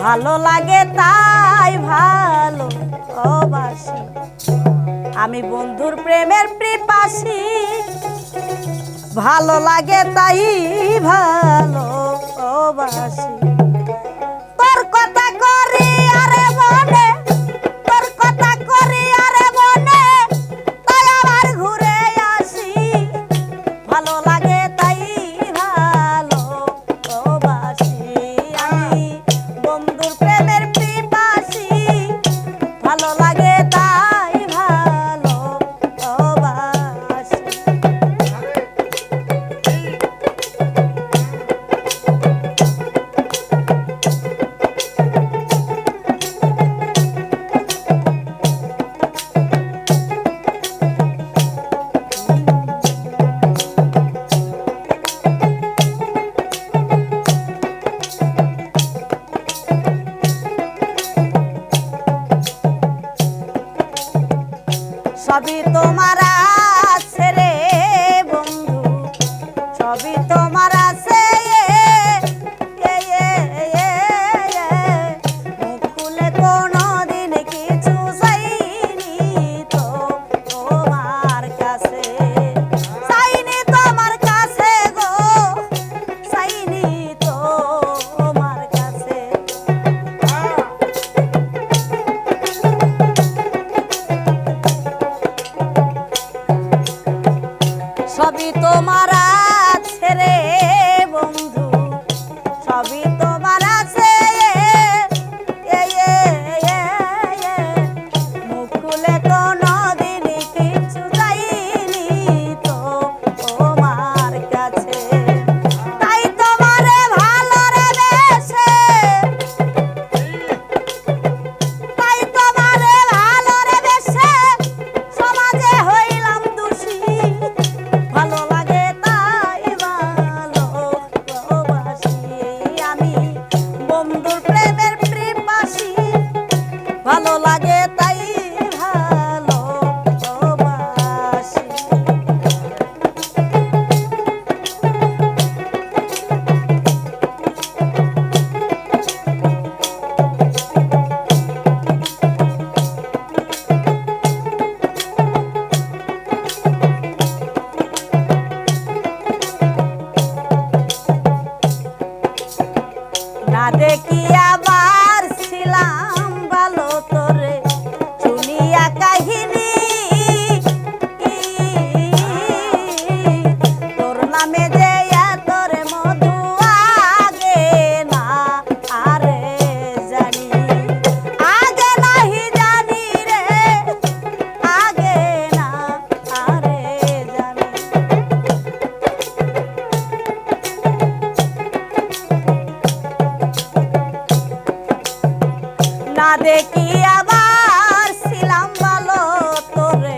ভালো লাগে তাই ভালো বাসি, আমি বন্ধুর প্রেমের পিপাসী। ভালো লাগে তাই ভালো বাসি, তোর কথা করি আরে মনে, তোর কথা করি আরে মনে, তাই আবার ঘুরে আসি। ভালো লাগে তাই ভালো বাসি, আমি বন্ধুর প্রেমের পিপাসী। ভালো লাগে তাই ভালো বাসি। সবই তোমার আছে রে বন্ধু, সবই তোমার আছে। মুখ খুলে কোনোদিন কিছু চাইনি তো তোমার কাছে, চাইনি তোমার কাছে গো, চাইনি তোমার কাছে। সবই তোমার আছে রে বন্ধু, সবই তোমার আছে। মুখ খুলে কোনোদিন কিছু চাইনি তো তোমার কাছে, তাই তোমারে ভালো রে বেশে, তাই তোমারে ভালো রে বেশে সমাজে হইলাম দোষী। ভালো লাগে তাই ভালো বাসি, আমি বন্ধুর প্রেমের পিপাসী। ভালো লাগে তাই ভালো বাসি। না দেখি আবার ছিলাম ভালো তোরে শুনিয়া কাহিনী, তোর নামে যে তোর মধু আগে না আরে জানি, আগে নাহি জানি রে, আগে না আরে জানি। না দেখি আবার ছিলাম ভালো তোরে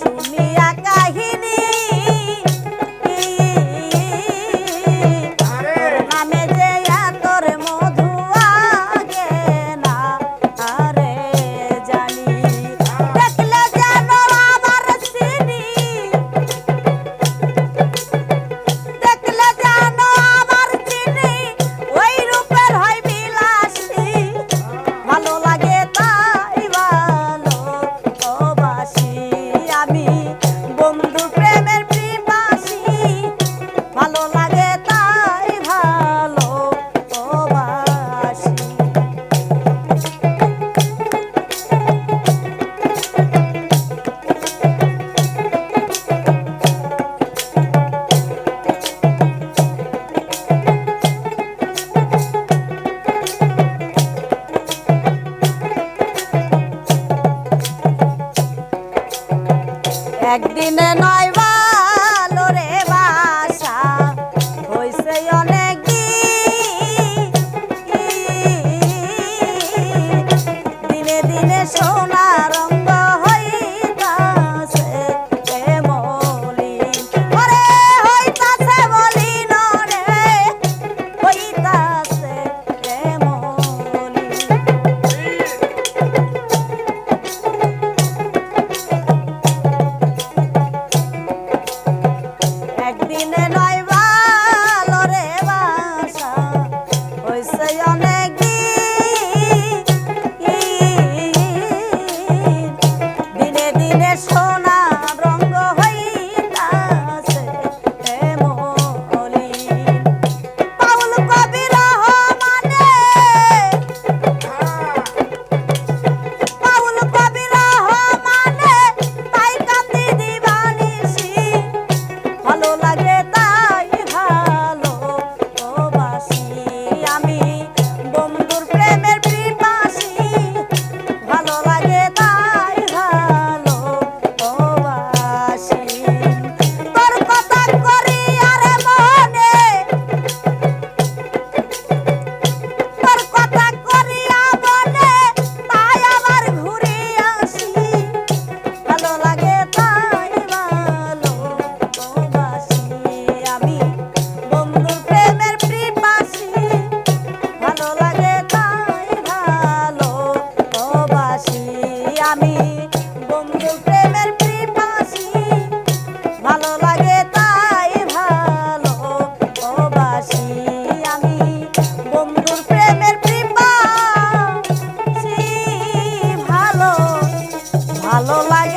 শুনিয়া কাহিনী, তোর নামে যে তোর মধু আগে না আরে জানি। দেখলে যেন আমার চিনি, দেখলে যেন আমার চিনি, ওই রূপের হয় বিলাসী। ভালো লাগে তাই ভালো বাসি, আমি বন্ধু প্রেমের পিপাসী। ভালো লাগে তাই ভালো বাসি। একদিনে নয় ভালো রে বাসা হইছে অনেক দিনে দিনে সোনা রঙ হইতাছে মলিন, ওরে হইতাছে মলিন, রে হইতাছে মলিন। সোনা রঙ্গ হইতাছে মলিন। বাউল কবি রহমানে, বাউল কবি রহমানে তাই কান্দি দিবানিসি, ভালো লাগে তাই ভালোবাসি আমি বন্ধুর প্রেমের পিপাসী, ভালো লাগে তাই ভালোবাসি। তোর কথা করি আরে মনে, তোর কথা করিয়া মনে তাই আবার ঘুরে আসি, ভালো লাগে তাই ভালোবাসি আমি বন্ধুর প্রেমের পিপাসী, ভালো লাগে তাই ভালোবাসি আমি বন্ধুর প্রেমের পিপাসী, ভালো লাগে তাই ভালোবাসি আমি বন্ধুর প্রেমের পিপাসী, ভালো লাগে